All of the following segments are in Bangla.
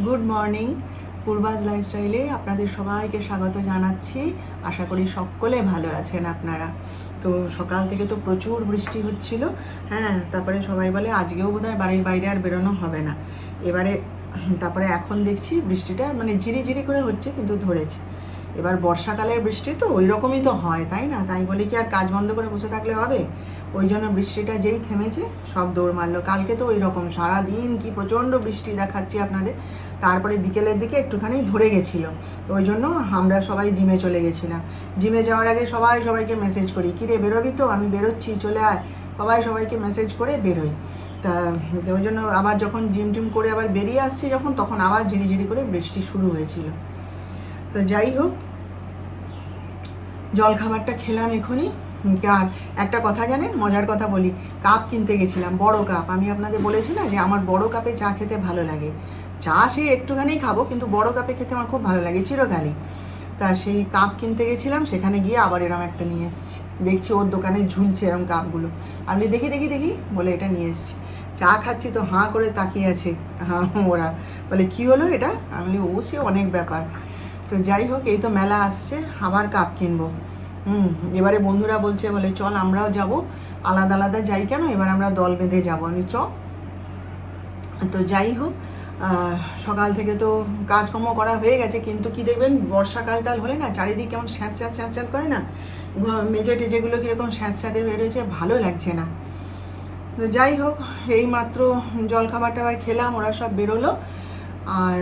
Good morning. পূর্বাজ লাইফস্টাইলে আপনাদের সবাইকে স্বাগত জানাচ্ছি। আশা করি সকলে ভালো আছেন আপনারা। তো সকাল থেকে তো প্রচুর বৃষ্টি হচ্ছিল, হ্যাঁ। তারপরে সবাই বলে আজকেও বোধহয় বাড়ির বাইরে আর বেরোনো হবে না এবারে। তারপরে এখন দেখছি বৃষ্টিটা মানে ঝিরি ঝিরি করে হচ্ছে, কিন্তু ধরেছে। এবার বর্ষাকালের বৃষ্টি তো ওই রকমই তো হয়, তাই না? তাই বলে কি আর কাজ বন্ধ করে বসে থাকলে হবে? ওই জন্য বৃষ্টিটা যেই থেমেছে সব দৌড় মারলো। কালকে তো ওই রকম সারাদিন কি প্রচণ্ড বৃষ্টি দেখাচ্ছি আপনাদের। তারপরে বিকেলের দিকে একটুখানি ধরে গেছিলো, ওই জন্য আমরা সবাই জিমে চলে গেছিলাম। জিমে যাওয়ার আগে সবাইকে মেসেজ করি, কিরে বেরোবি তো? আমি বেরোচ্ছি, চলে আয়। সবাইকে মেসেজ করে বেরোই। তা ওই জন্য আবার যখন জিম টিম করে আবার বেরিয়ে আসছি যখন, তখন আবার ঝিরিঝিরি করে বৃষ্টি শুরু হয়েছিল। তো যাই হোক, জল খাবারটা খেলাম এখনই। আর একটা কথা জানেন, মজার কথা বলি, কাপ কিনতে গেছিলাম, বড় কাপ। আমি আপনাদের বলেছি না যে আমার বড় কাপে চা খেতে ভালো লাগে। চা সে একটুখানি খাবো, কিন্তু বড় কাপে খেতে আমার খুব ভালো লাগে চিরকালই। তা সেই কাপ কিনতে গেছিলাম, সেখানে গিয়ে আবার এরম একটা নিয়ে এসেছি। দেখছি ওর দোকানে ঝুলছে এরম কাপগুলো। আমি দেখি বলে এটা নিয়ে এসেছি। চা খাচ্ছি তো হাঁ করে তাকিয়ে আছে হ্যাঁ ওরা, বলে কী হলো এটা? আমি ও সে অনেক ব্যাপার। তো যাই হোক, এই তো মেলা আসছে, আবার কাপ কিনবো। এবারে বন্ধুরা বলছে, বলে চল আমরাও যাব, আলাদা আলাদা যাই কেন, এবার আমরা দল বেঁধে যাবো। আমি তো যাই হোক, সকাল থেকে তো কাজকর্ম করা হয়ে গেছে, কিন্তু কি দেখবেন বর্ষাকালটাল হলে না চারিদিক কেমন স্যাঁত করে না, মেঝে টেজেগুলো কীরকম স্যাঁতে হয়ে রয়েছে, ভালো লাগছে না। তো যাই হোক, এই মাত্র জলখাবারটা আবার খেলাম, ওরা সব বেরোলো। আর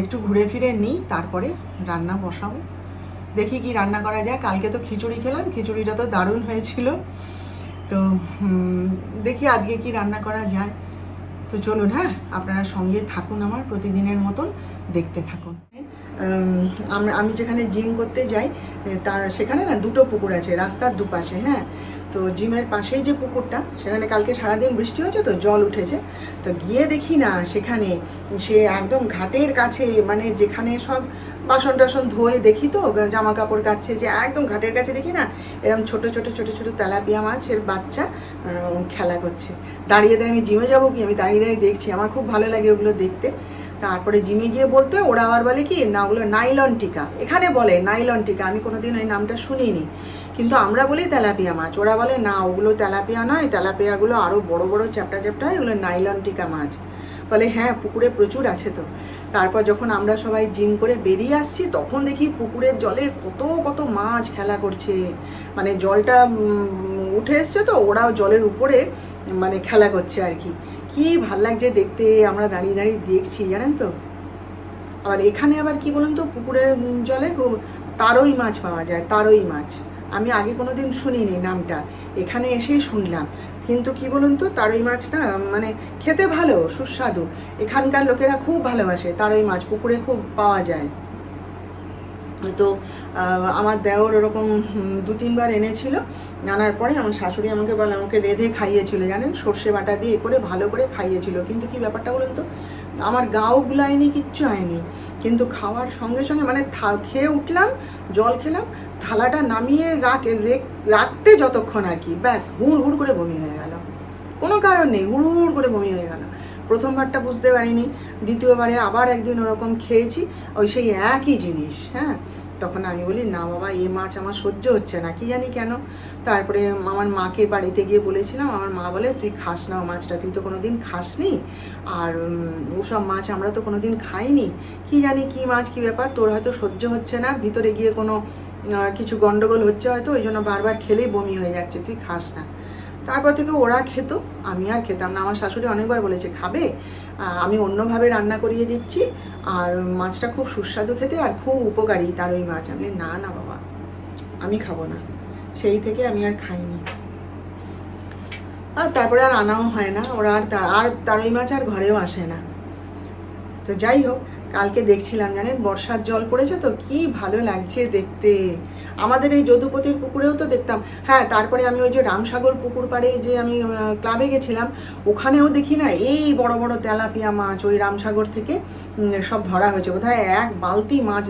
একটু ঘুরে ফিরে নিই, তারপরে রান্না বসাবো। দেখি কি রান্না করা যায়। কালকে তো খিচুড়ি খেলাম, খিচুড়িটা তো দারুণ হয়েছিল। তো দেখি আজকে কি রান্না করা যায়। তো চলুন, হ্যাঁ, আপনারা সঙ্গে থাকুন, আমার প্রতিদিনের মতন দেখতে থাকুন। আমি যেখানে জিম করতে যাই, তার সেখানে না দুটো পুকুর আছে রাস্তার দুপাশে, হ্যাঁ। তো জিমের পাশেই যে পুকুরটা, সেখানে কালকে সারাদিন বৃষ্টি হয়েছে তো জল উঠেছে। তো গিয়ে দেখি না সেখানে, সে একদম ঘাটের কাছে, মানে যেখানে সব বাসন টাসন ধোয়ে, দেখি তো জামা কাপড় কাচ্ছে, যে একদম ঘাটের কাছে দেখি না এরকম ছোট তেলাপিয়া মাছের বাচ্চা খেলা করছে। দাঁড়িয়ে আমি জিমে যাবো কি, আমি দাঁড়িয়ে দেখছি, আমার খুব ভালো লাগে ওগুলো দেখতে। তারপরে জিমে গিয়ে বলতে ওরা আবার বলে কি না, ওগুলো নাইলন টিকা, এখানে বলে নাইলন টিকা। আমি কোনোদিন ওই নামটা শুনিনি, কিন্তু আমরা বলি তেলাপিয়া মাছ, ওরা বলে না ওগুলো তেলাপিয়া নয়, তেলাপিয়াগুলো আরও বড় চ্যাপটা হয়, ওগুলো নাইলন টিকা মাছ। বলে হ্যাঁ, পুকুরে প্রচুর আছে তো। তারপর যখন আমরা সবাই জিম করে বেরিয়ে আসছি, তখন দেখি পুকুরের জলে কত মাছ খেলা করছে। মানে জলটা উঠে এসছে তো, ওরাও জলের উপরে মানে খেলা করছে আর কি। কি ভাল লাগছে দেখতে, আমরা দাঁড়িয়ে দেখছি, জানেন তো। আবার এখানে আবার কি বলুন তো, পুকুরের জলে তারই মাছ পাওয়া যায়, তারই মাছ। আমি আগে কোনোদিন শুনিনি নামটা, এখানে এসেই শুনলাম। কিন্তু কি বলুন তো, তারই মাছ না মানে খেতে ভালো, সুস্বাদু। এখানকার লোকেরা খুব ভালোবাসে তারই মাছ, পুকুরে খুব পাওয়া যায়। তো আমার দেওর ওরকম 2-3 বার এনেছিল। আনার পরে আমার শাশুড়ি আমাকে বলে, আমাকে রেঁধে খাইয়েছিল, জানেন, সর্ষে বাটা দিয়ে করে ভালো করে খাইয়েছিল। কিন্তু কি ব্যাপারটা বলুন তো, আমার গাও গুলায়নি, কিচ্ছু হয়নি, কিন্তু খাওয়ার সঙ্গে মানে খেয়ে উঠলাম, জল খেলাম, থালাটা নামিয়ে রাখতে যতক্ষণ আর কি, ব্যাস হুড় করে বমি হয়ে গেল। কোনো কারণ নেই, হুড় করে বমি হয়ে গেল। প্রথমবারটা বুঝতে পারিনি, দ্বিতীয়বারে আবার একদিন ওরকম খেয়েছি, ওই সেই একই জিনিস, হ্যাঁ। তখন আমি বলি না বাবা, এ মাছ আমার সহ্য হচ্ছে না, কি জানি কেন। তারপরে আমার মাকে বাড়িতে গিয়ে বলেছিলাম, আমার মা বলে তুই খাস না ও মাছটা, তুই তো কোনো দিন খাসনি, আর ওসব মাছ আমরা তো কোনো দিন খাইনি, কি জানি কি মাছ, কি ব্যাপার, তোর হয়তো সহ্য হচ্ছে না, ভিতরে গিয়ে কোনো কিছু গন্ডগোল হচ্ছে হয়তো, ওই জন্য বারবার খেলেই বমি হয়ে যাচ্ছে, তুই খাস না। তারপর থেকে ওরা খেত, আমি আর খেতাম না। আমার শাশুড়ি অনেকবার বলেছে খাবে, আমি অন্যভাবে রান্না করিয়ে দিচ্ছি, আর মাছটা খুব সুস্বাদু খেতে আর খুব উপকারী তারই মাছ। আমি না বাবা, আমি খাবো না। সেই থেকে আমি আর খাইনি, আর তারপরে আর আনাও হয় না, ওরা আর তারই মাছ আর ঘরেও আসে না। তো যাই হোক, কালকে দেখছিলাম, জানেন, বর্ষার জল পড়েছে তো কি ভালো লাগছে দেখতে। আমাদের এই যদুপতির পুকুরেও তো দেখতাম, হ্যাঁ। তারপরে আমি ওই যে রামসাগর পুকুর পাড়ে যে আমি ক্লাবে গেছিলাম, ওখানেও দেখি না এই বড় তেলাপিয়া মাছ ওই রামসাগর থেকে সব ধরা হয়েছে। বোধহয় 1 বালতি মাছ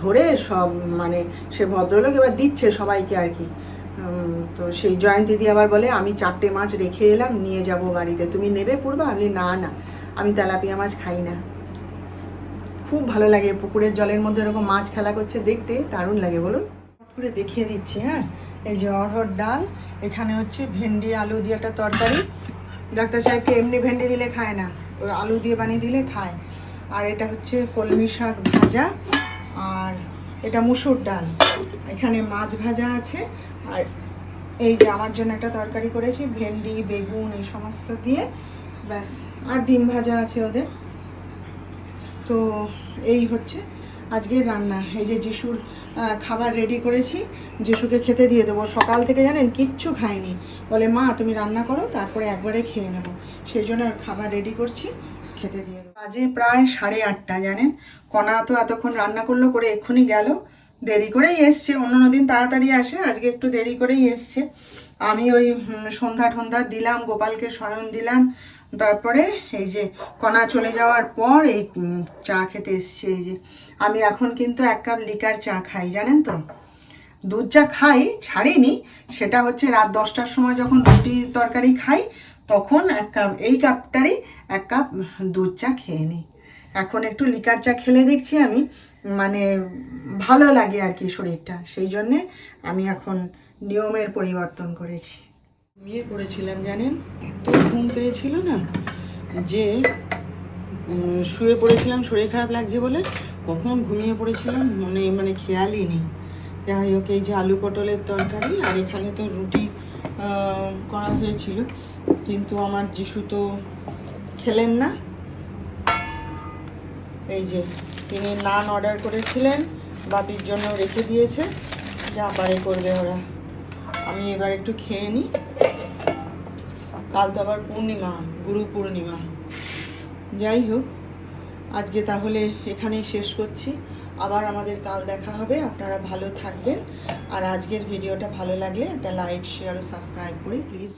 ধরে সব, মানে সে ভদ্রলোক এবার দিচ্ছে সবাইকে আর কি। তো সেই জয়ন্তী দি আবার বলে, আমি 4টে মাছ রেখে এলাম, নিয়ে যাব বাড়িতে, তুমি নেবে পূর্বা? আমি না, আমি তেলাপিয়া মাছ খাই না। খুব ভালো লাগে পুকুরের জলের মধ্যে এরকম মাছ খেলা করছে, দেখতে দারুণ লাগে বলুন। করে দেখিয়ে দিচ্ছি। হ্যাঁ, এই যে অড়হর ডাল, এখানে হচ্ছে ভেন্ডি আলু দিয়ে একটা তরকারি। ডাক্তার সাহেবকে এমনি ভেন্ডি দিলে খায় না, ওই আলু দিয়ে বানিয়ে দিলে খায়। আর এটা হচ্ছে কলমি শাক ভাজা, আর এটা মুসুর ডাল, এখানে মাছ ভাজা আছে। আর এই যে আমার জন্য একটা তরকারি করেছি, ভেন্ডি বেগুন এই সমস্ত দিয়ে, ব্যাস। আর ডিম ভাজা আছে ওদের। তো এই হচ্ছে আজকের রান্না। এই যে যিশুর খাবার রেডি করেছি, যিশুকে খেতে দিয়ে দেবো। সকাল থেকে জানেন কিচ্ছু খায়নি, বলে মা তুমি রান্না করো তারপরে একবারে খেয়ে নেব, সেই জন্য খাবার রেডি করছি, খেতে দিয়ে দেবো। আজকে প্রায় 8:30 জানেন। কণা তো এতক্ষণ রান্না করলো করে এক্ষুনি গেল, দেরি করেই এসছে। অন্য দিন তাড়াতাড়ি আসে, আজকে একটু দেরি করেই এসছে। আমি ওই সন্ধ্যা দিলাম, গোপালকে শয়ন দিলাম, তারপরে এই যে কণা চলে যাওয়ার পর এই চা খেতে এসছে। এই যে আমি এখন কিন্তু 1 কাপ লিকার চা খাই, জানেন তো। দুধ চা খাই, ছাড়িনি, সেটা হচ্ছে রাত 10টার সময় যখন রুটি তরকারি খাই তখন 1 কাপ, এই কাপটারই 1 কাপ দুধ চা খেয়ে নিই। এখন একটু লিকার চা খেলে দেখছি আমি মানে ভালো লাগে আর কি শরীরটা, সেই জন্যে আমি এখন নিয়মের পরিবর্তন করেছি। ঘুমিয়ে পড়েছিলাম জানেন, এত ঘুম পেয়েছিল না যে শুয়ে পড়েছিলাম, শরীর খারাপ লাগছে বলে কখন ঘুমিয়ে পড়েছিলাম মানে খেয়ালই নেই। যাই হোক, এই যে আলু পটলের তরকারি, আর এখানে তো রুটি করা হয়েছিল, কিন্তু আমার যিশু তো খেলেন না। এই যে তিনি নান অর্ডার করেছিলেন, বাপির জন্য রেখে দিয়েছে, যা পারে করবে ওরা। আমি এবার একটু খেয়ে নিই, কাল তো আবার পূর্ণিমা, গুরু পূর্ণিমা। যাই হোক, আজকে তাহলে এখানেই শেষ করছি, আবার আমাদের কাল দেখা হবে। আপনারা ভালো থাকবেন, আর আজকের ভিডিওটা ভালো লাগলে একটা লাইক শেয়ার ও সাবস্ক্রাইব করে প্লিজ।